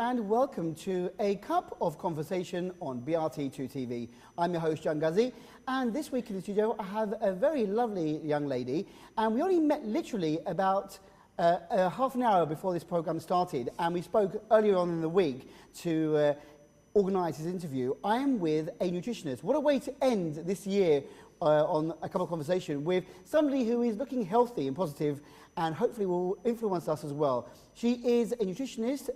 and welcome to A Cup of Conversation on BRT2 TV. I'm your host, John Guzzi, and this week in the studio I have a very lovely young lady, and we only met literally about half an hour before this program started, and we spoke earlier on in the week to organise this interview. I am with a nutritionist. What a way to end this year on A Cup of Conversation with somebody who is looking healthy and positive and hopefully will influence us as well. She is a nutritionist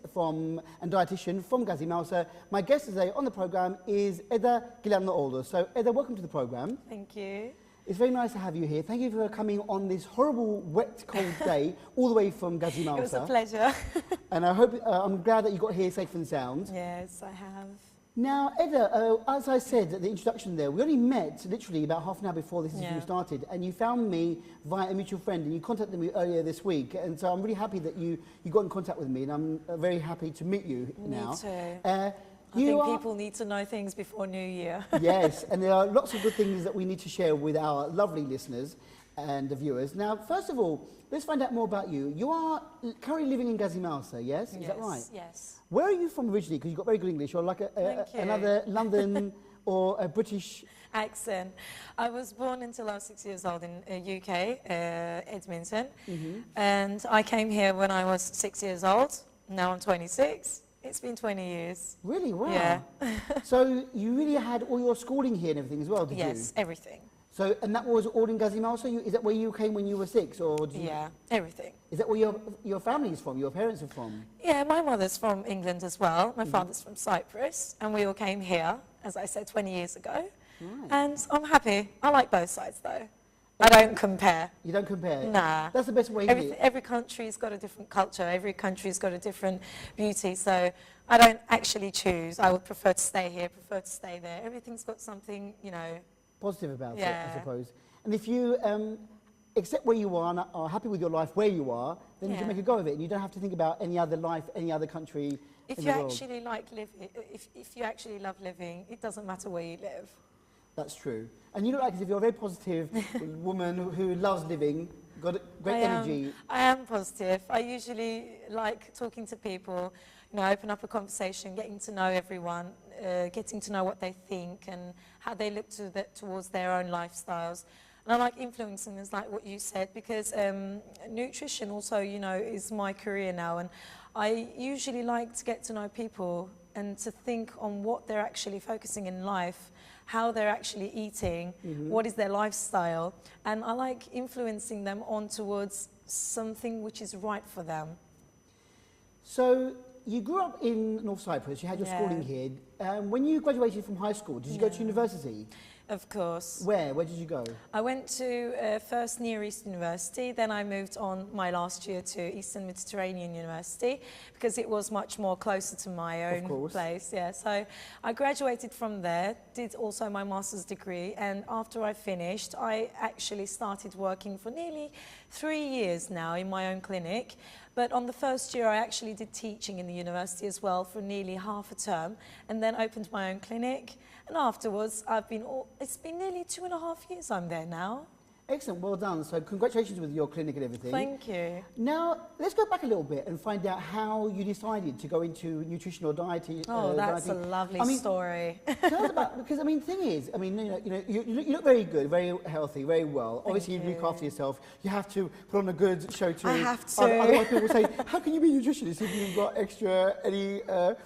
and dietitian from Gazi. My guest today on the programme is Eda GİLANLIOⴷlu. So Eda, welcome to the programme. Thank you. It's very nice to have you here. Thank you for coming on this horrible, wet, cold day all the way from Gazi. It was a pleasure. And I hope, I'm glad that you got here safe and sound. Yes, I have. Now, Eda, as I said at the introduction there, we only met literally about half an hour before this interview started, and you found me via a mutual friend, and you contacted me earlier this week, and so I'm really happy that you got in contact with me, and I'm very happy to meet you now. Me too. I think people need to know things before New Year. Yes, and there are lots of good things that we need to share with our lovely listeners and the viewers. Now, first of all, let's find out more about you. You are currently living in Gazi, yes? Is that right? Yes. Where are you from originally? Because you've got very good English, or like another London or a British accent. I was born until I was 6 years old in UK, Edmonton. And I came here when I was 6 years old. Now I'm 26. It's been 20 years. Really? Wow. Yeah. So you really had all your schooling here and everything as well, did you? Yes, everything. So, and that was all in Gazi? Is that where you came when you were 6? Or Yeah, everything. Is that where your family's from, your parents are from? Yeah, my mother's from England as well. My father's from Cyprus. And we all came here, as I said, 20 years ago. Right. And I'm happy. I like both sides, though. I don't compare. You don't compare? Nah. That's the best way to do it. Every country's got a different culture. Every country's got a different beauty. So I don't actually choose. I would prefer to stay here, prefer to stay there. Everything's got something, you know, positive about it, I suppose. And if you accept where you are and are happy with your life where you are, then you can make a go of it, and you don't have to think about any other life, any other country if in you the world. actually like living, if you actually love living, it doesn't matter where you live. That's true. And you look like as if you're a very positive woman who loves living, got great energy. I am positive. I usually like talking to people, you know, open up a conversation, getting to know everyone, getting to know what they think and how they look towards their own lifestyles. And I like influencing things like what you said, because nutrition also, you know, is my career now. And I usually like to get to know people and to think on what they're actually focusing in life, how they're actually eating, what is their lifestyle. And I like influencing them on towards something which is right for them. So you grew up in North Cyprus, you had your schooling here. When you graduated from high school, did you go to university? Of course. Where? Where did you go? I went to first Near East University, then I moved on my last year to Eastern Mediterranean University because it was much more closer to my own place. Yeah, so I graduated from there, did also my master's degree, and after I finished, I actually started working for nearly 3 years now in my own clinic. But on the first year, I actually did teaching in the university as well for nearly half a term, and then opened my own clinic. And afterwards, it's been nearly 2.5 years I'm there now. Excellent, well done. So congratulations with your clinic and everything. Thank you. Now, let's go back a little bit and find out how you decided to go into nutrition or dieting. Oh, that's a lovely story. Tell us about, because I mean, the thing is, I mean, you look very good, very healthy, very well. Obviously, you look after yourself. You have to put on a good show too. I have to. Otherwise, people say, how can you be a nutritionist if you've got any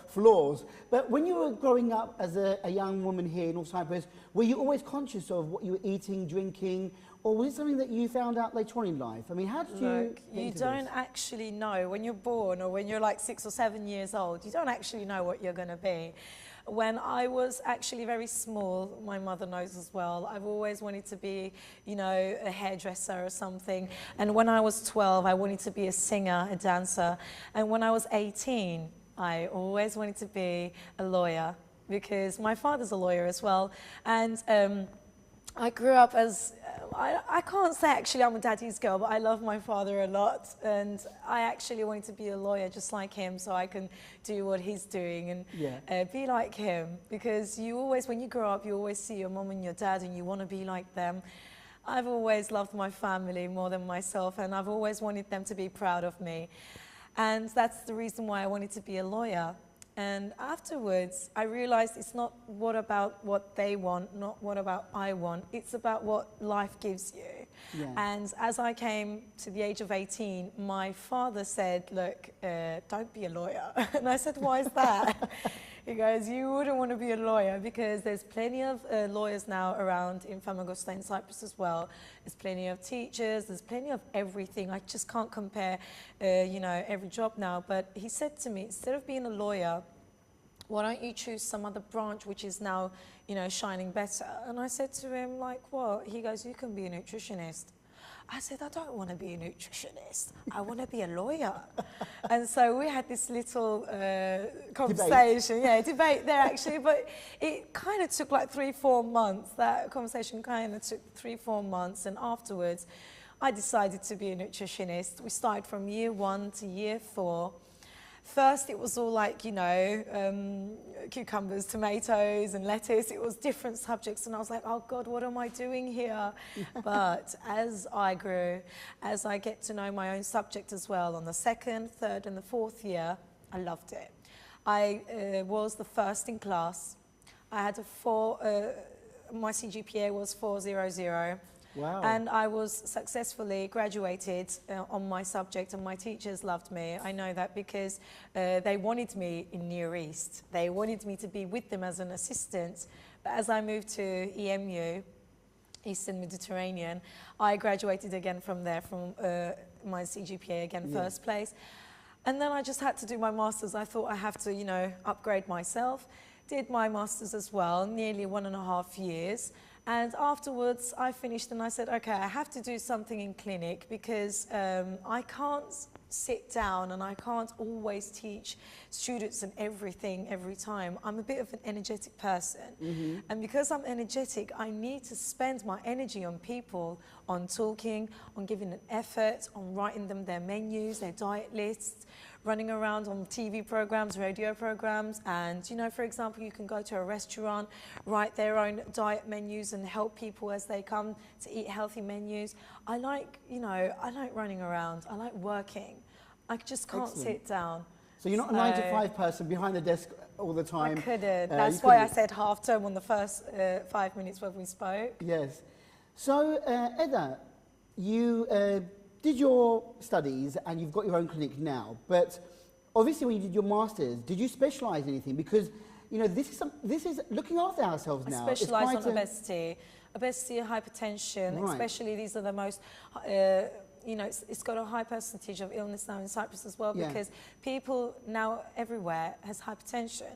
flaws? But when you were growing up as a young woman here in North Cyprus, were you always conscious of what you were eating, drinking? Or was it something that you found out later on in life? I mean, how did you you don't actually know when you're born or when you're like 6 or 7 years old, you don't actually know what you're going to be. When I was actually very small, my mother knows as well, I've always wanted to be, you know, a hairdresser or something. And when I was 12, I wanted to be a singer, a dancer. And when I was 18, I always wanted to be a lawyer because my father's a lawyer as well. And I grew up as, I can't say actually I'm a daddy's girl, but I love my father a lot. And I actually wanted to be a lawyer just like him so I can do what he's doing and be like him. Because you always, when you grow up, you always see your mom and your dad and you want to be like them. I've always loved my family more than myself, and I've always wanted them to be proud of me. And that's the reason why I wanted to be a lawyer. And afterwards, I realized it's not what about what they want, not what about I want. It's about what life gives you. Yeah. And as I came to the age of 18, my father said, look, don't be a lawyer. And I said, why is that? He goes, you wouldn't want to be a lawyer because there's plenty of lawyers now around in Famagusta in Cyprus as well. There's plenty of teachers, there's plenty of everything. I just can't compare, you know, every job now. But he said to me, instead of being a lawyer, why don't you choose some other branch which is now, you know, shining better? And I said to him, like, what? He goes, you can be a nutritionist. I said, I don't want to be a nutritionist. I want to be a lawyer. And so we had this little conversation, debate there actually, but it kind of took like 3-4 months. That conversation kind of took 3-4 months. And afterwards, I decided to be a nutritionist. We started from year 1 to year 4. First, it was all like, you know, cucumbers, tomatoes and lettuce. It was different subjects. And I was like, oh, God, what am I doing here? But as I grew, as I get to know my own subject as well, on the 2nd, 3rd and the 4th year, I loved it. I was the first in class. I had my CGPA was 4.00. Wow. And I was successfully graduated on my subject, and my teachers loved me. I know that because they wanted me in Near East. They wanted me to be with them as an assistant. But as I moved to EMU, Eastern Mediterranean, I graduated again from there, from my CGPA again, first place. And then I just had to do my master's. I thought I have to, you know, upgrade myself. Did my master's as well, nearly 1.5 years. And afterwards, I finished and I said, okay, I have to do something in clinic because I can't sit down and I can't always teach students and everything every time. I'm a bit of an energetic person. And because I'm energetic, I need to spend my energy on people, on talking, on giving an effort, on writing them their menus, their diet lists, running around on TV programs, radio programs. And, you know, for example, you can go to a restaurant, write their own diet menus and help people as they come to eat healthy menus. I like, you know, I like running around. I like working. I just can't sit down. So you're not a 9 to 5 person behind the desk all the time? I couldn't. That's why I said half term on the first 5 minutes when we spoke. Yes. So, Eda, you did your studies and you've got your own clinic now, but obviously when you did your masters, did you specialise in anything? Because, you know, this is looking after ourselves now. I specialise on obesity and hypertension, especially these are the most, you know, it's got a high percentage of illness now in Cyprus as well, because people now everywhere has hypertension.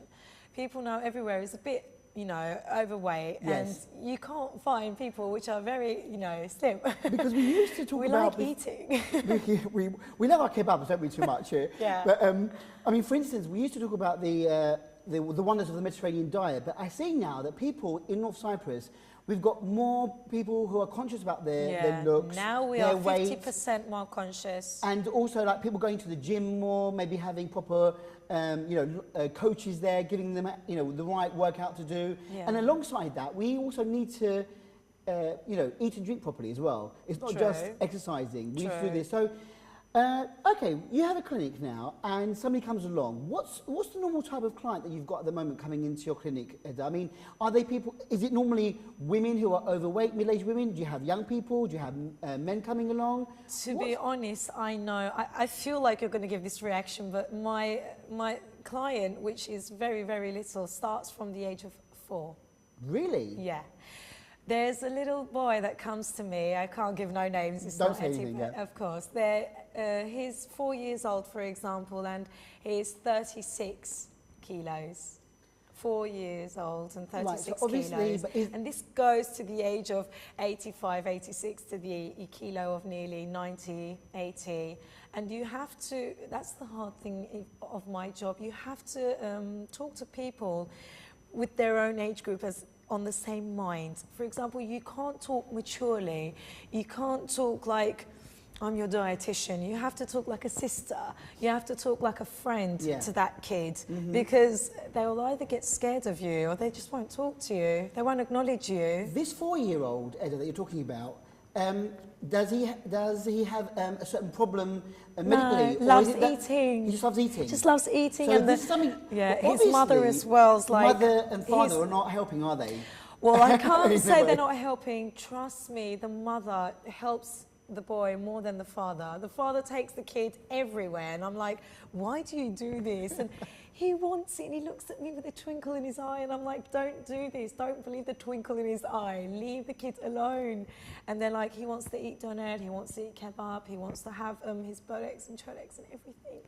People now everywhere is a bit, you know, overweight, and you can't find people which are very, you know, slim. Because we used to talk about... We like eating. we love our kebabs, don't we, too much here? But, I mean, for instance, we used to talk about the wonders of the Mediterranean diet, but I see now that people in North Cyprus, we've got more people who are conscious about their looks, now we are 50% more conscious. And also, like, people going to the gym more, maybe having proper... you know, coaches there giving them, you know, the right workout to do. And alongside that, we also need to, you know, eat and drink properly as well. It's not just exercising. We need to do this. So, okay, you have a clinic now, and somebody comes along. What's the normal type of client that you've got at the moment coming into your clinic, Eda? I mean, are they people? Is it normally women who are overweight, middle-aged women? Do you have young people? Do you have men coming along? To be honest, I know. I feel like you're going to give this reaction, but my client, which is very, very little, starts from the age of 4. Really? Yeah. There's a little boy that comes to me. I can't give no names. It's Don't say anything yet. Of course. He's 4 years old, for example, and he's 36 kilos. 4 years old and 36 kilos. And this goes to the age of 85, 86 to the kilo of nearly 90, 80. And you have to, that's the hard thing of my job, you have to talk to people with their own age group as on the same mind. For example, you can't talk maturely. You can't talk like, I'm your dietitian. You have to talk like a sister. You have to talk like a friend to that kid, because they'll either get scared of you or they just won't talk to you. They won't acknowledge you. This 4-year-old, Eda, that you're talking about, Does he have a certain problem medically? No, loves eating. He just loves eating? Just loves eating. So and this is something, his mother as well is like... Mother and father are not helping, are they? Well, I can't say they're not helping. Trust me, the mother helps the boy more than the father. The father takes the kid everywhere, and I'm like, why do you do this? And he wants it, and he looks at me with a twinkle in his eye, and I'm like, don't do this. Don't believe the twinkle in his eye. Leave the kid alone. And they're like, he wants to eat doner, he wants to eat kebab, he wants to have his buttocks and cholex and everything.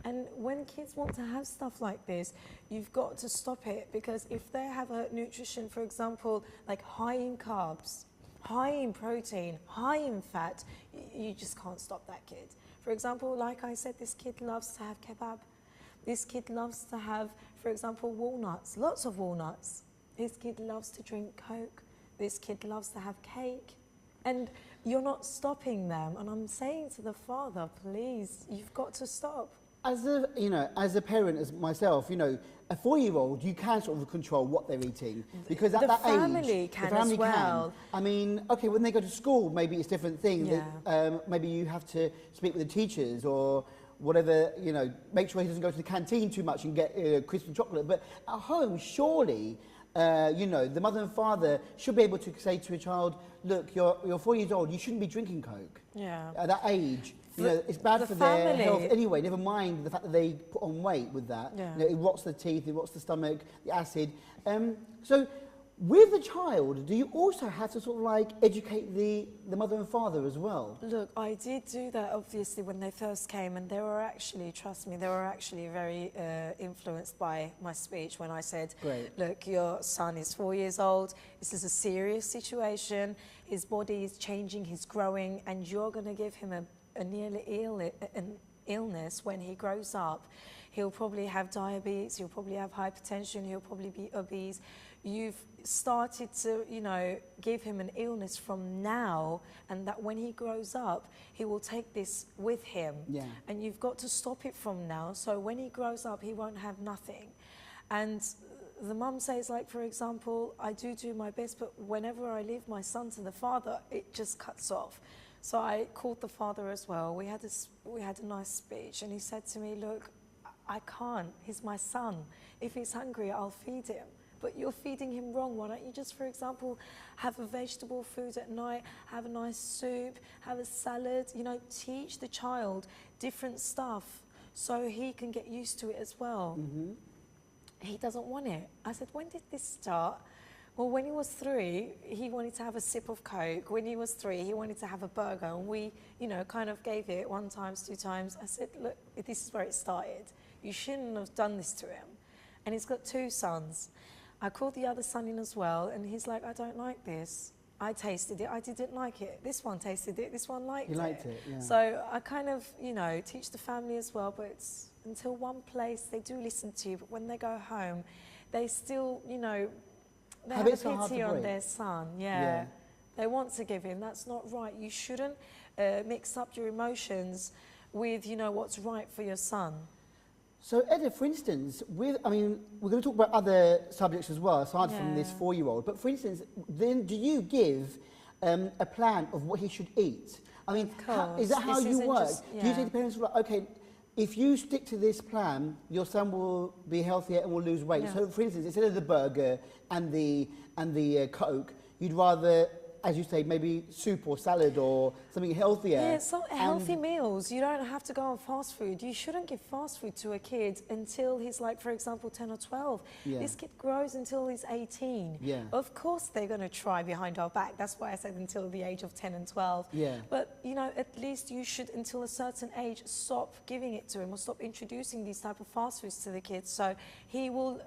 And when kids want to have stuff like this, you've got to stop it, because if they have a nutrition, for example, like high in carbs, high in protein, high in fat, you just can't stop that kid. For example, like I said, this kid loves to have kebab. This kid loves to have, for example, walnuts, lots of walnuts. This kid loves to drink Coke. This kid loves to have cake. And you're not stopping them. And I'm saying to the father, please, you've got to stop. As a parent, as myself, a 4-year-old, you can sort of control what they're eating, because at that age, the family can. I mean, okay, when they go to school, maybe it's a different thing. Yeah. Maybe you have to speak with the teachers or whatever, make sure he doesn't go to the canteen too much and get crisps and chocolate. But at home, surely, the mother and father should be able to say to a child, look, you're 4 years old, you shouldn't be drinking Coke. Yeah. At that age. It's bad for their health anyway, never mind the fact that they put on weight with that. Yeah. It rots the teeth, it rots the stomach, the acid. So with the child, do you also have to sort of like educate the mother and father as well? Look, I did do that obviously when they first came, and they were actually, trust me, they were actually very influenced by my speech when I said, Great. Look, your son is 4 years old, this is a serious situation, his body is changing, he's growing, and you're going to give him an illness when he grows up. He'll probably have diabetes, he'll probably have hypertension, he'll probably be obese. You've started to, give him an illness from now, and that when he grows up, he will take this with him. Yeah. And you've got to stop it from now, so when he grows up, he won't have nothing. And the mum says, like, for example, I do my best, but whenever I leave my son to the father, it just cuts off. So I called the father as well. We had a nice speech, and he said to me, look, I can't. He's my son. If he's hungry, I'll feed him. But you're feeding him wrong. Why don't you just, for example, have a vegetable food at night, have a nice soup, have a salad, teach the child different stuff so he can get used to it as well. Mm-hmm. He doesn't want it. I said, when did this start? Well, when he was 3, he wanted to have a sip of Coke. When he was 3, he wanted to have a burger. And we, kind of gave it 1 time, 2 times. I said, look, this is where it started. You shouldn't have done this to him. And he's got 2 sons. I called the other son in as well, and he's like, I don't like this. I tasted it, I didn't like it. This one tasted it, this one liked it. He liked it, yeah. So I kind of, teach the family as well, but it's until one place they do listen to you, but when they go home, they still, they have a pity on their son, yeah. They want to give in, that's not right. You shouldn't mix up your emotions with, what's right for your son. So Eda, for instance, we're going to talk about other subjects as well, aside from this 4-year-old, but for instance, then do you give a plan of what he should eat? I mean, is that how you work? Do you say to parents, okay, if you stick to this plan, your son will be healthier and will lose weight. Yeah. So for instance, instead of the burger and the Coke, you'd rather, as you say, maybe soup or salad or something healthier. Yeah, some healthy meals. You don't have to go on fast food. You shouldn't give fast food to a kid until he's like, for example, 10 or 12. Yeah. This kid grows until he's 18. Yeah. Of course they're going to try behind our back. That's why I said until the age of 10 and 12. Yeah. But, at least you should, until a certain age, stop giving it to him or stop introducing these type of fast foods to the kids. So he will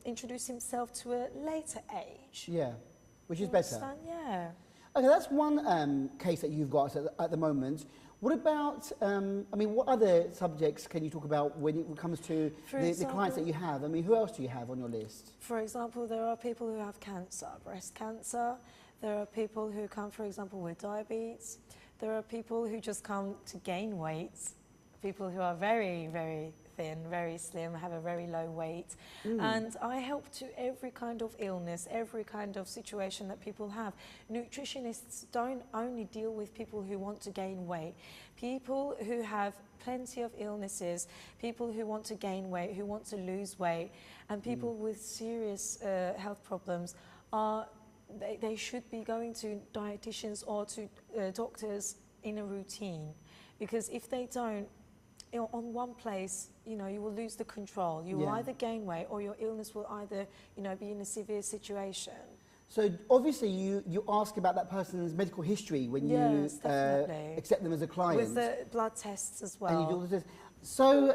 introduce himself to a later age. Yeah. Which is better. Yeah. Okay, that's one case that you've got at the moment. What about, what other subjects can you talk about when it comes to the clients that you have? I mean, who else do you have on your list? For example, there are people who have cancer, breast cancer. There are people who come, for example, with diabetes. There are people who just come to gain weight. People who are very, very thin, very slim, have a very low weight. And I help to every kind of illness, every kind of situation that people have. Nutritionists don't only deal with people who want to gain weight. People who have plenty of illnesses, people who want to gain weight, who want to lose weight, and people with serious health problems they should be going to dietitians or to doctors in a routine, because if they don't, on one place, you will lose the control. You will either gain weight or your illness will either, be in a severe situation. So obviously you ask about that person's medical history when you accept them as a client. With the blood tests as well. And you do all the tests. So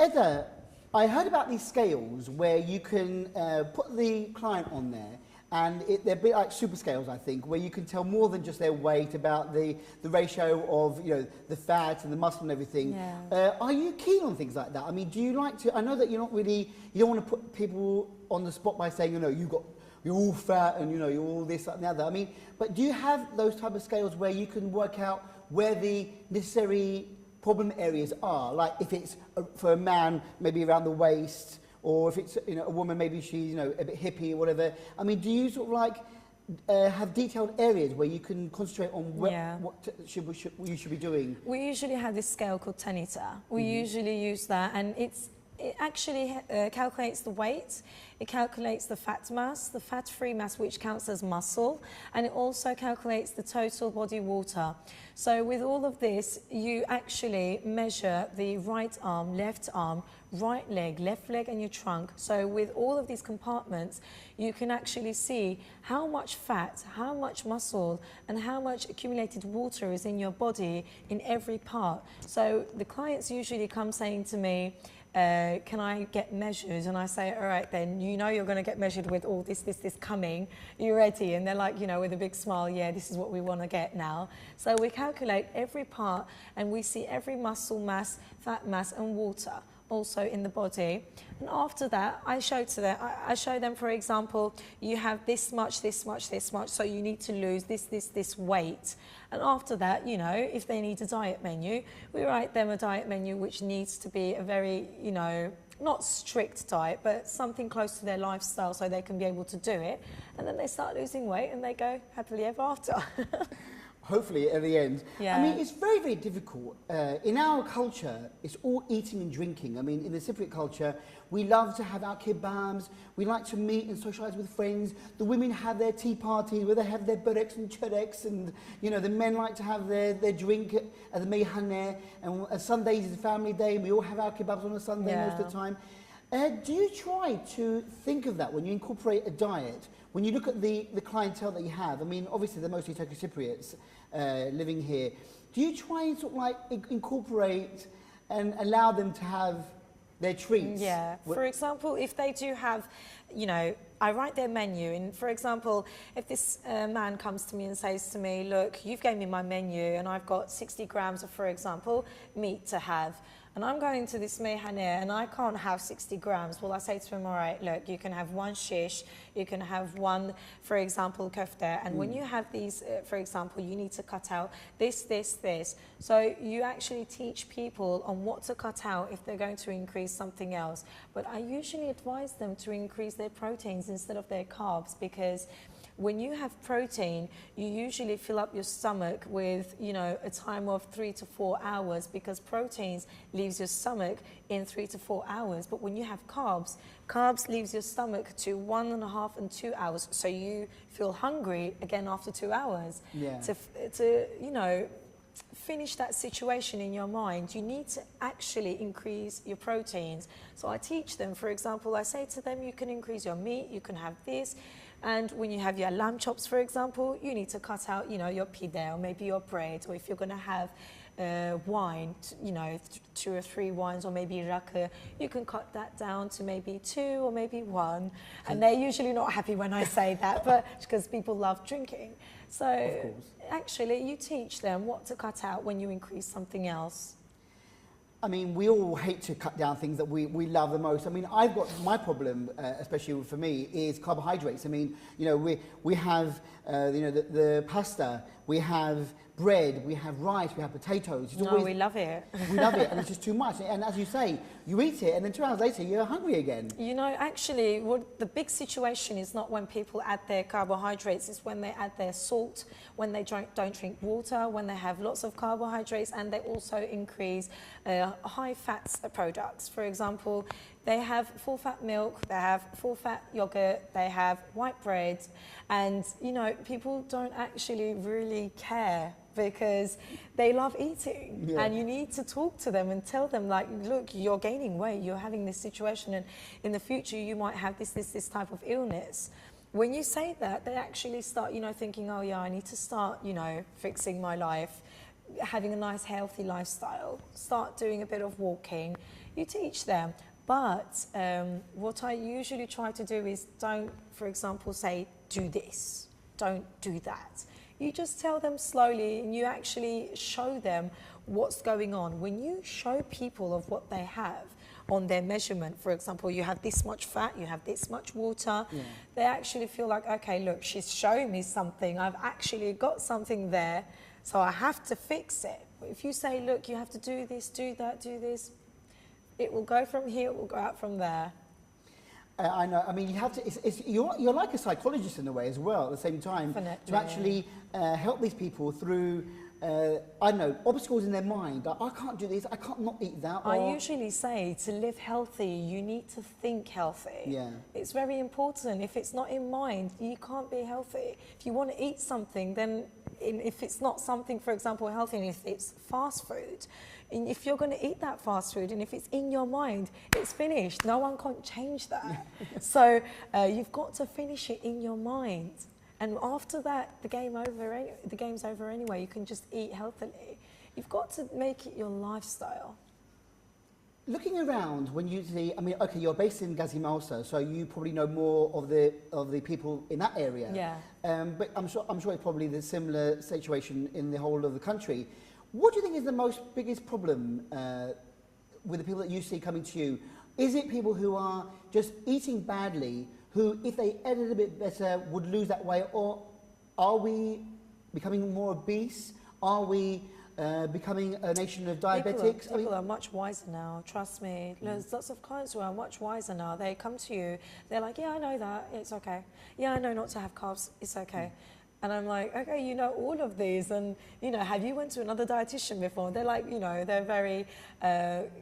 Eda, I heard about these scales where you can put the client on there, and they're a bit like super scales, I think, where you can tell more than just their weight, about the ratio of the fat and the muscle and everything. Yeah. Are you keen on things like that? I mean, do you like to? I know that you don't want to put people on the spot by saying you're all fat and you're all this, that, and the other. I mean, but do you have those type of scales where you can work out where the necessary problem areas are? Like if it's for a man, maybe around the waist, or if it's a woman, maybe she's a bit hippie or whatever. I mean, do you sort of like have detailed areas where you can concentrate on what you should be doing? We usually have this scale called Tanita. We usually use that, and it actually calculates the weight, it calculates the fat mass, the fat-free mass, which counts as muscle, and it also calculates the total body water. So with all of this, you actually measure the right arm, left arm, right leg, left leg, and your trunk. So with all of these compartments, you can actually see how much fat, how much muscle, and how much accumulated water is in your body in every part. So the clients usually come saying to me, can I get measured? And I say, all right, then you're going to get measured with all this coming. You ready? And they're like, with a big smile, yeah, this is what we want to get now. So we calculate every part, and we see every muscle mass, fat mass, and water also in the body. And after that, I show them, for example, you have this much, this much, this much, so you need to lose this weight. And after that, if they need a diet menu, we write them a diet menu which needs to be a very, not strict diet, but something close to their lifestyle so they can be able to do it. And then they start losing weight and they go happily ever after. Hopefully at the end. Yeah. I mean, it's very, very difficult. In our culture, it's all eating and drinking. I mean, in the Cypriot culture, we love to have our kebabs. We like to meet and socialise with friends. The women have their tea parties where they have their bureks and chureks, and the men like to have their drink at the meyhaneh. And Sundays is a family day, and we all have our kebabs on a Sunday most of the time. Do you try to think of that when you incorporate a diet? When you look at the clientele that you have, I mean, obviously they're mostly Turkish Cypriots living here. Do you try and sort of like incorporate and allow them to have their treats? Yeah. For example, if they do have, I write their menu, and for example, if this man comes to me and says to me, look, you've gave me my menu and I've got 60 grams of, for example, meat to have. And I'm going to this meyhaneh and I can't have 60 grams. Well, I say to him, all right, look, you can have one shish, you can have one, for example, kofta. And when you have these, for example, you need to cut out this, this, this. So you actually teach people on what to cut out if they're going to increase something else. But I usually advise them to increase their proteins instead of their carbs, because when you have protein, you usually fill up your stomach with, a time of 3 to 4 hours, because proteins leaves your stomach in 3 to 4 hours. But when you have carbs leaves your stomach to 1.5 and 2 hours. So you feel hungry again after 2 hours. Yeah. To finish that situation in your mind, you need to actually increase your proteins. So I teach them, for example, I say to them, you can increase your meat, you can have this. And when you have your lamb chops, for example, you need to cut out, your pide or maybe your bread, or if you're going to have wine, 2 or 3 wines, or maybe rakı, you can cut that down to maybe 2 or maybe 1. And they're usually not happy when I say that, but because people love drinking. So actually, you teach them what to cut out when you increase something else. I mean, we all hate to cut down things that we love the most. I mean, I've got my problem, especially for me, is carbohydrates. I mean, we have, the pasta we have bread, we have rice, we have potatoes. It's No, we love it. we love it, and it's just too much. And as you say, you eat it, and then 2 hours later, you're hungry again. You know, actually, what the big situation is not when people add their carbohydrates, it's when they add their salt, when they don't drink water, when they have lots of carbohydrates, and they also increase high fat products. For example, they have full fat milk, they have full fat yogurt, they have white bread, and you know, people don't actually really care because they love eating. Yeah. And you need to talk to them and tell them, like, look, you're gaining weight, you're having this situation, and in the future you might have this type of illness. When you say that, they actually start, you know, thinking, oh yeah, I need to start, you know, fixing my life, having a nice healthy lifestyle, start doing a bit of walking. You teach them. But what I usually try to do is don't, for example, say, do this, don't do that. You just tell them slowly, and you actually show them what's going on. When you show people of what they have on their measurement, for example, you have this much fat, you have this much water, they actually feel like, okay, look, she's showing me something, I've actually got something there, so I have to fix it. But if you say, look, you have to do this, do that, do this, it will go from here, it will go out from there. I know. I mean, you have to. You're like a psychologist in a way as well. At the same time, Definitely. to actually help these people through. I don't know, obstacles in their mind. Like, I can't do this. I can't not eat that. I usually say to live healthy, you need to think healthy. Yeah. It's very important. If it's not in mind, you can't be healthy. If you want to eat something, then if it's not something, for example, healthy, and if it's fast food, and if you're going to eat that fast food, and if it's in your mind, it's finished. No one can change that. So you've got to finish it in your mind. And after that, the game's over anyway. You can just eat healthily. You've got to make it your lifestyle. Looking around, when you see, I mean, okay, you're based in Gaziantep, so you probably know more of the people in that area. Yeah. But I'm sure it's probably the similar situation in the whole of the country. What do you think is the biggest problem with the people that you see coming to you? Is it people who are just eating badly, who, if they ate a little bit better, would lose that weight? Or are we becoming more obese? Are we becoming a nation of diabetics? People are much wiser now, trust me. There's lots of clients who are much wiser now. They come to you, they're like, yeah, I know that, it's okay. Yeah, I know not to have carbs, it's okay. And I'm like, okay, you know all of these, and you know, have you went to another dietitian before? They're like, you know, they're very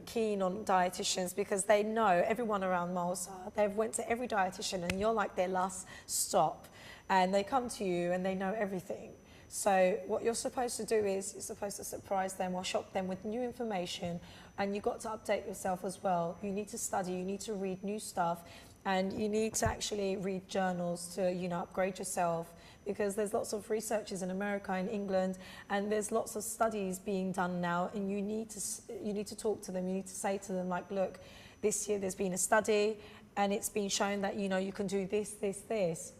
keen on dietitians because they know everyone around Malta. They've went to every dietitian, and you're like their last stop. And they come to you, and they know everything. So what you're supposed to do is you're supposed to surprise them or shock them with new information, and you've got to update yourself as well. You need to study, you need to read new stuff, and you need to actually read journals to, you know, upgrade yourself. Because there's lots of researchers in America and England, and there's lots of studies being done now, and you need to talk to them. You need to say to them, like, look, this year there's been a study, and it's been shown that, you know, you can do this, this, this.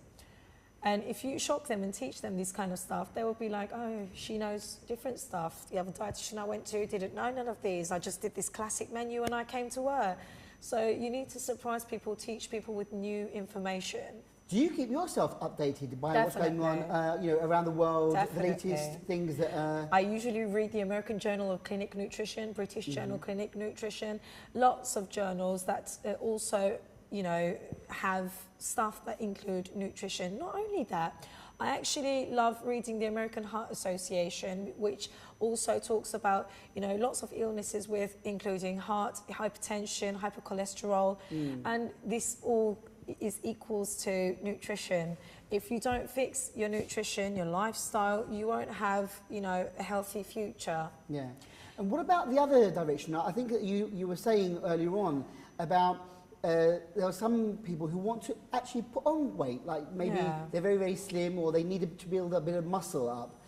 And if you shock them and teach them this kind of stuff, they will be like, oh, she knows different stuff. The other dietitian I went to didn't know none of these. I just did this classic menu and I came to her. So you need to surprise people, teach people with new information. Do you keep yourself updated by what's going on, you know, around the world, Definitely. the latest things that? I usually read the American Journal of Clinic Nutrition, British Journal Clinic Nutrition, lots of journals that also, you know, have stuff that include nutrition. Not only that, I actually love reading the American Heart Association, which also talks about, you know, lots of illnesses with including heart, hypertension, hypercholesterol, and this all is equals to nutrition. If you don't fix your nutrition, your lifestyle, you won't have, you know, a healthy future. Yeah. And what about the other direction? I think that you were saying earlier on about there are some people who want to actually put on weight, like maybe they're very, very slim, or they need to build a bit of muscle up.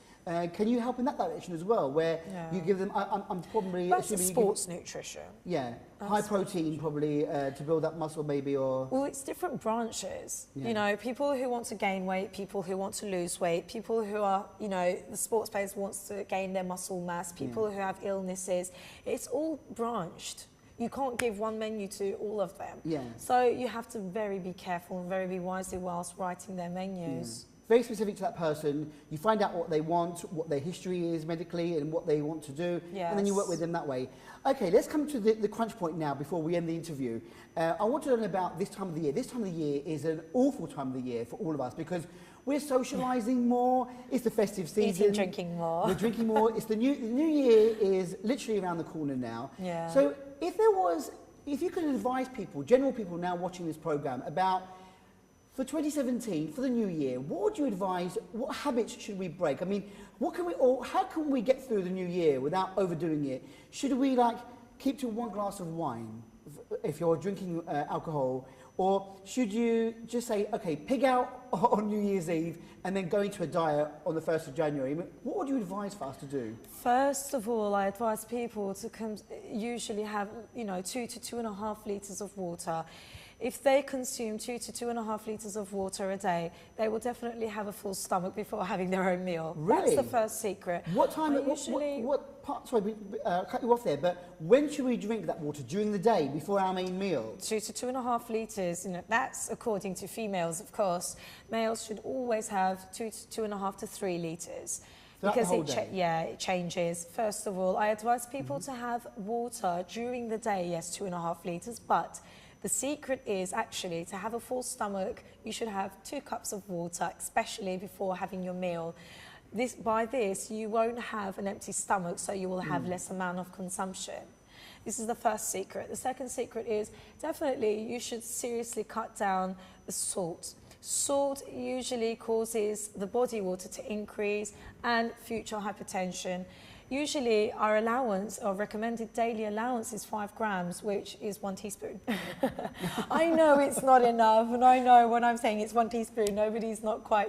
Can you help in that direction as well, where you give them, I'm probably That's assuming sports nutrition. Yeah, high protein probably to build up muscle maybe, or... Well, it's different branches. You know, people who want to gain weight, people who want to lose weight, people who are, you know, the sports players wants to gain their muscle mass, people who have illnesses. It's all branched. You can't give one menu to all of them. Yeah. So you have to be careful and be wisely whilst writing their menus. very specific to that person. You find out what they want, what their history is medically, and what they want to do, and then you work with them that way. Okay, let's come to the crunch point now before we end the interview. I want to learn about this time of the year. This time of the year is an awful time of the year for all of us because we're socialising more. It's the festive season. Eating, drinking more. We're drinking more. It's the new year is literally around the corner now. Yeah. So if you could advise people, general people now watching this program about for 2017, for the new year, what would you advise? What habits should we break? I mean, how can we get through the new year without overdoing it? Should we keep to 1 glass of wine if you're drinking alcohol? Or should you just say, okay, pig out on New Year's Eve and then go into a diet on the 1st of January? I mean, what would you advise for us to do? First of all, I advise people to usually have, 2 to 2.5 litres of water. If they consume 2 to 2.5 litres of water a day, they will definitely have a full stomach before having their own meal. Really? That's the first secret. What time? What part? Sorry, cut you off there. But when should we drink that water? During the day, before our main meal? 2 to 2.5 litres. That's according to females, of course. Males should always have 2 to 2.5 to 3 litres. Because it changes. First of all, I advise people to have water during the day. Yes, 2.5 litres, but the secret is actually to have a full stomach. You should have 2 cups of water, especially before having your meal. By this, you won't have an empty stomach, so you will have less amount of consumption. This is the first secret. The second secret is definitely you should seriously cut down the salt. Salt usually causes the body water to increase and future hypertension. Usually our allowance, or recommended daily allowance, is 5 grams, which is 1 teaspoon. I know it's not enough, and I know when I'm saying it's 1 teaspoon, nobody's not quite,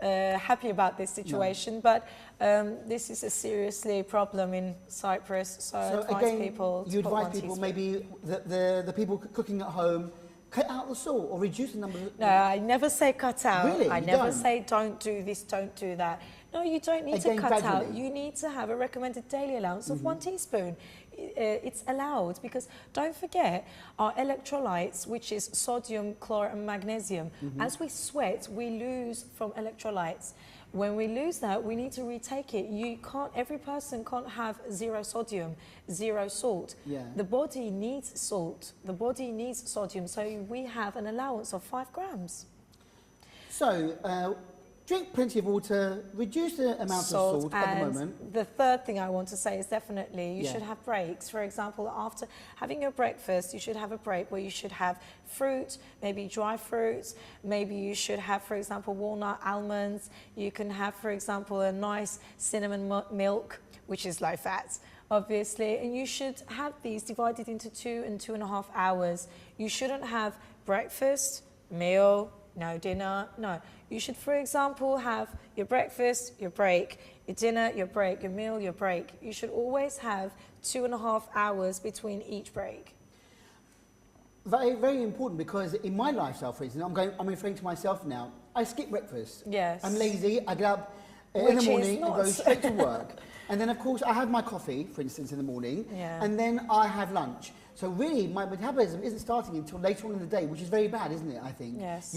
happy about this situation, but this is a seriously problem in Cyprus, so I advise people you advise people maybe the people cooking at home, cut out the salt or reduce the number of... No, I never say cut out. Really? I never say don't do this, don't do that. No, you don't need to cut out. You need to have a recommended daily allowance of 1 teaspoon. It's allowed because don't forget our electrolytes, which is sodium, chloride and magnesium. As we sweat, we lose from electrolytes. When we lose that, we need to retake it. Every person can't have 0 sodium, 0 salt. Yeah. The body needs salt. The body needs sodium. So we have an allowance of 5 grams. So, drink plenty of water, reduce the amount of salt at the moment. The third thing I want to say is definitely you should have breaks. For example, after having your breakfast, you should have a break where you should have fruit, maybe dry fruits. Maybe you should have, for example, walnut, almonds. You can have, for example, a nice cinnamon milk, which is low fat, obviously. And you should have these divided into 2 and 2.5 hours. You shouldn't have breakfast, meal, no dinner, no. You should, for example, have your breakfast, your break, your dinner, your break, your meal, your break. You should always have 2.5 hours between each break. Very, very important because in my lifestyle, for instance, I'm referring to myself now. I skip breakfast. Yes. I'm lazy. I get up in the morning and go straight to work. And then, of course, I have my coffee, for instance, in the morning. Yeah. And then I have lunch. So really, my metabolism isn't starting until later on in the day, which is very bad, isn't it, I think? Yes.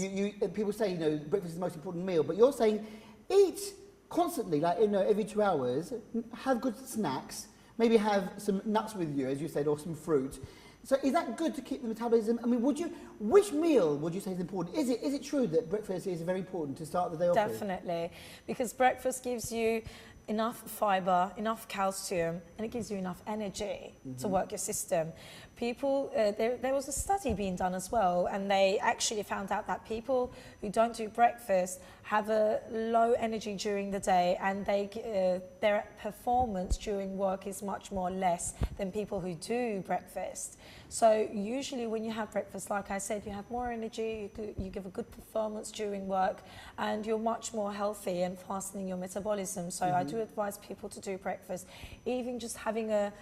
People say, breakfast is the most important meal, but you're saying eat constantly, every 2 hours, have good snacks, maybe have some nuts with you, as you said, or some fruit. So is that good to keep the metabolism? I mean, which meal would you say is important? Is it true that breakfast is very important to start the day off with? Definitely, because breakfast gives you enough fibre, enough calcium, and it gives you enough energy to work your system. People, there was a study being done as well, and they actually found out that people who don't do breakfast have a low energy during the day, and their performance during work is much more less than people who do breakfast. So usually when you have breakfast, like I said, you have more energy, you give a good performance during work, and you're much more healthy and fastening your metabolism. So I do advise people to do breakfast, even just having a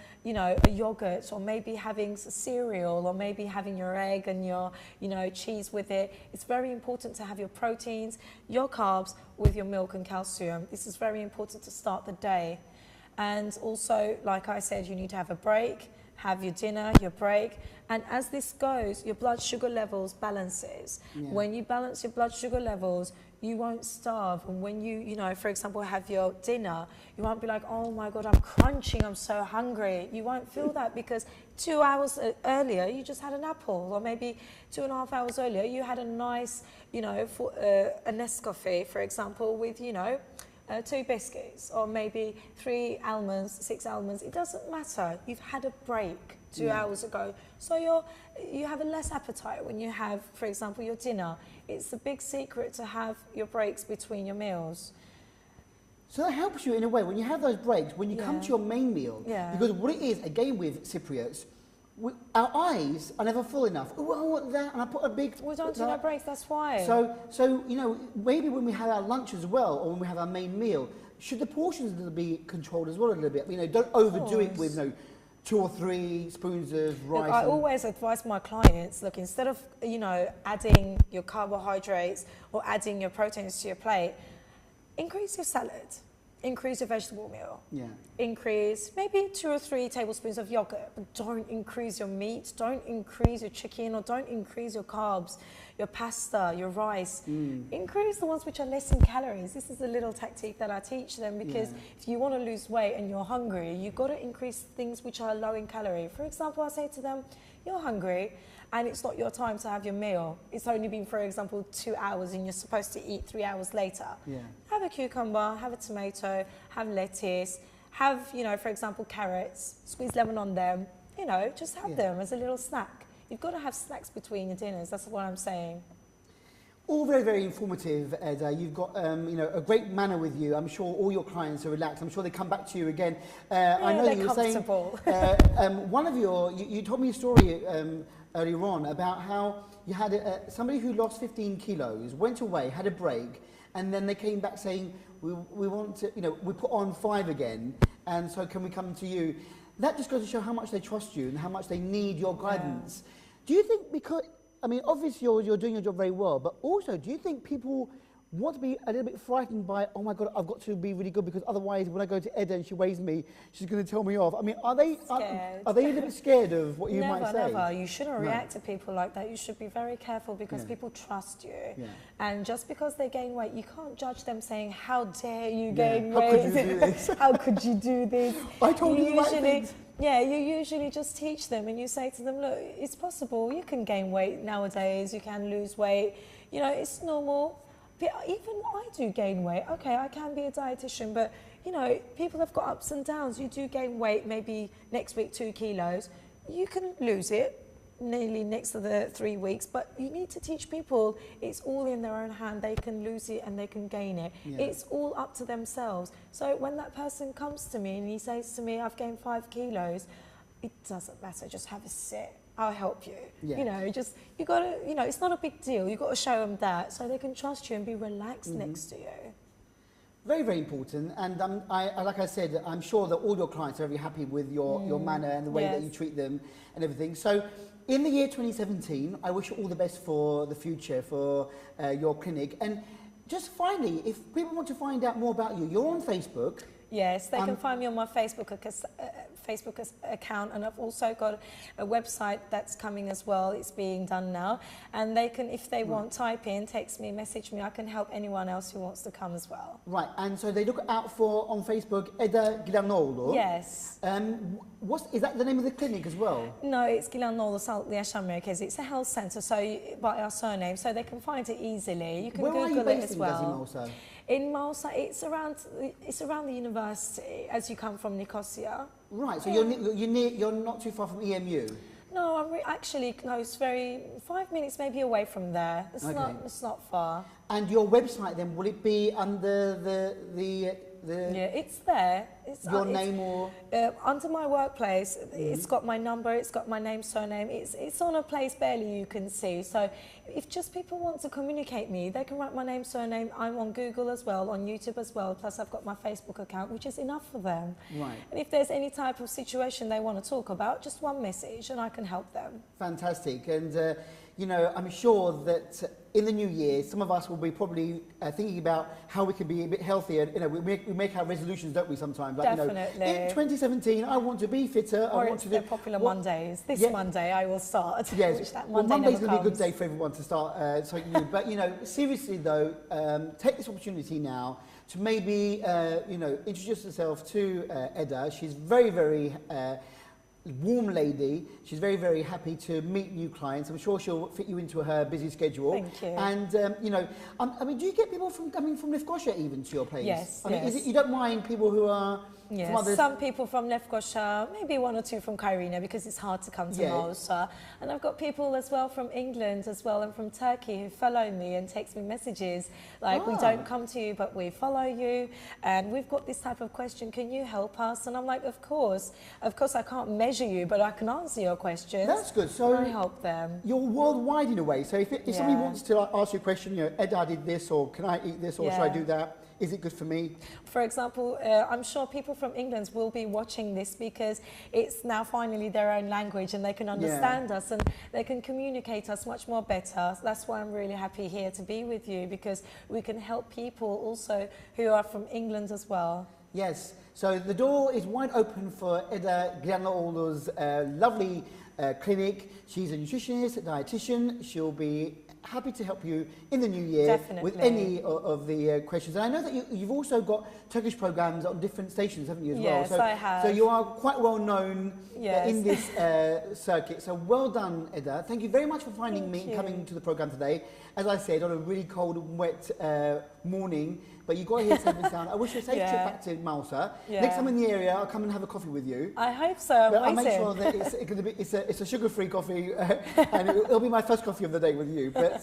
yogurt, or maybe having cereal, or maybe having your egg and your cheese with it. It's very important to have your proteins, your carbs with your milk and calcium. This is very important to start the day. And also, like I said, you need to have a break, have your dinner, your break, and as this goes, your blood sugar levels balances. Yeah. When you balance your blood sugar levels, you won't starve. And when you know, for example, have your dinner, you won't be like, oh my God, I'm crunching, I'm so hungry. You won't feel that because 2 hours earlier, you just had an apple, or maybe 2.5 hours earlier, you had a nice, you know, a Nescafe, for example, with, you know, 2 biscuits, or maybe 3 almonds, 6 almonds. It doesn't matter. You've had a break 2 hours ago. So you have a less appetite when you have, for example, your dinner. It's a big secret to have your breaks between your meals. So that helps you in a way when you have those breaks, when you come to your main meal. Yeah. Because what it is, again with Cypriots, our eyes are never full enough. Oh, I want that, and I put a big... We don't do no breaks, that's why. So, you know, maybe when we have our lunch as well, or when we have our main meal, should the portions be controlled as well a little bit? You know, don't overdo it with, you know, 2 or 3 spoons of rice. Look, I always advise my clients, look, instead of, you know, adding your carbohydrates or adding your proteins to your plate, increase your salad. Increase your vegetable meal. Yeah. Increase maybe 2 or 3 tablespoons of yogurt, but don't increase your meat, don't increase your chicken, or don't increase your carbs, your pasta, your rice. Increase the ones which are less in calories. This is a little tactic that I teach them, because if you want to lose weight and you're hungry, you've got to increase things which are low in calorie. For example, I say to them, you're hungry and it's not your time to have your meal. It's only been, for example, 2 hours and you're supposed to eat 3 hours later. Yeah. Have a cucumber, have a tomato, have lettuce, have, you know, for example, carrots, squeeze lemon on them, you know, just have them as a little snack. You've got to have snacks between your dinners, that's what I'm saying. All very, very informative, Eda. You've got, you know, a great manner with you. I'm sure all your clients are relaxed. I'm sure they come back to you again. I know they're you were saying, one of your, you told me a story earlier on about how you had somebody who lost 15 kilos, went away, had a break, and then they came back saying, we want to, you know, we put on 5 again, and so can we come to you? That just goes to show how much they trust you and how much they need your guidance. Do you think, because, I mean, obviously you're doing your job very well, but also, do you think people want to be a little bit frightened by, oh my God, I've got to be really good, because otherwise when I go to Eda and she weighs me, she's going to tell me off? I mean, are they a little bit scared of what you might say? Never. You shouldn't react to people like that. You should be very careful, because people trust you. And just because they gain weight, you can't judge them saying, how dare you gain weight? How could you do this? How could you do this? I told you the right things. Yeah, you usually just teach them and you say to them, look, it's possible. You can gain weight nowadays. You can lose weight. You know, it's normal. Even I do gain weight. Okay, I can be a dietitian, but you know, people have got ups and downs. You do gain weight, maybe next week 2 kilos. You can lose it nearly next to the 3 weeks, but you need to teach people it's all in their own hand. They can lose it and they can gain it. It's all up to themselves. So when that person comes to me and he says to me, I've gained 5 kilos, it doesn't matter, just have a sit. I'll help you. You know, you got to, you know, it's not a big deal. You've got to show them that so they can trust you and be relaxed next to you. Very, very important. And like I said, I'm sure that all your clients are very happy with your manner and the way that you treat them and everything. So in the year 2017, I wish you all the best for the future, for your clinic. And just finally, if people want to find out more about you, you're on Facebook. Yes, they can find me on my Facebook account, and I've also got a website that's coming as well. It's being done now, and they can, if they want, type in, text me, message me. I can help anyone else who wants to come as well. Right, and so they look out for on Facebook Eda GİLANLIOÐLU. Yes. Is that the name of the clinic as well? No, it's GİLANLIOÐLU-Sağlıklı Yaşam Merkezi. It's a health centre, so by our surname, so they can find it easily. You can Google it as well. In Malta, it's around the university as you come from Nicosia. Right, so you're not too far from EMU. No, I'm actually close, 5 minutes maybe away from there. It's not far. And your website then, will it be under the yeah, it's there. Your name or under my workplace. It's got my number. It's got my name, surname. It's on a place barely you can see. So if just people want to communicate me, they can write my name, surname. I'm on Google as well, on YouTube as well. Plus I've got my Facebook account, which is enough for them. Right. And if there's any type of situation they want to talk about, just one message and I can help them. Fantastic. And you know, I'm sure that in the new year, some of us will be probably thinking about how we can be a bit healthier. You know, we make our resolutions, don't we, sometimes? times. Like, Definitely. You know, in 2017, I want to be fitter. Or I want it's to the do popular what- Mondays. This Yeah. Monday I will start. Yes, Which that well, Monday Monday's never going to be a good comes. day for everyone to start something new. But, you know, seriously though, take this opportunity now to maybe, you know, introduce yourself to Eda. She's very, very warm lady. She's very, very happy to meet new clients. I'm sure she'll fit you into her busy schedule. Thank you. And, you know, I mean, do you get people coming from Lefkosia even to your place? Yes, I mean, yes. is it, you don't mind people who are from Yes, others? some people from Lefkosia, maybe one or two from Kyrenia because it's hard to come to Yeah. Malta. And I've got people as well from England as well and from Turkey who follow me and text me messages like, we don't come to you but we follow you and we've got this type of question, can you help us? And I'm like, of course I can't measure you but I can answer your questions. That's good. So I help them. you're worldwide in a way. So if somebody Yeah. wants to ask you a question, you know, Ed, I did this, or can I eat this, or should I Yeah. do that? Is it good for me? For example, I'm sure people from England will be watching this because it's now finally their own language and they can understand us and they can communicate us much more better. So that's why I'm really happy here to be with you because we can help people also who are from England as well. Yes. So the door is wide open for Eda GİLANLIOİLLU's lovely clinic. She's a nutritionist, a dietitian. She'll be happy to help you in the new year Definitely. with any of the questions. And I know that you've also got Turkish programs on different stations, haven't you, as Yes, well? So, I have. So you are quite well known Yes. in this circuit. So well done, Eda. Thank you very much for finding Thank me and you. coming to the program today. As I said, on a really cold and wet morning, but you got here safe and sound. I wish you a safe trip back to Malta. Yeah. Next time in the area, I'll come and have a coffee with you. I hope so. But I'll I'm make waiting. sure that it's a sugar-free coffee, and it'll be my first coffee of the day with you. But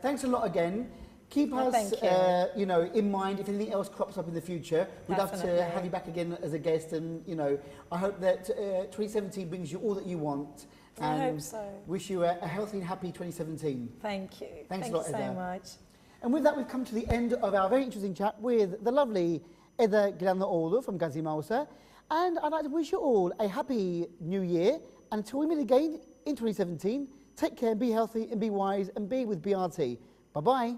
thanks a lot again. Keep us, thank you. you know, in mind if anything else crops up in the future. We'd love to Definitely. have you back again as a guest, and you know, I hope that 2017 brings you all that you want. I And hope so. wish you a healthy and happy 2017. Thank you. Thanks a Thank lot, you so Eda. much. And with that, we've come to the end of our very interesting chat with the lovely Eda GİLANLIOİLLU from Gazi Malta. And I'd like to wish you all a happy new year. And until we meet again in 2017, take care, be healthy and be wise and be with BRT. Bye-bye.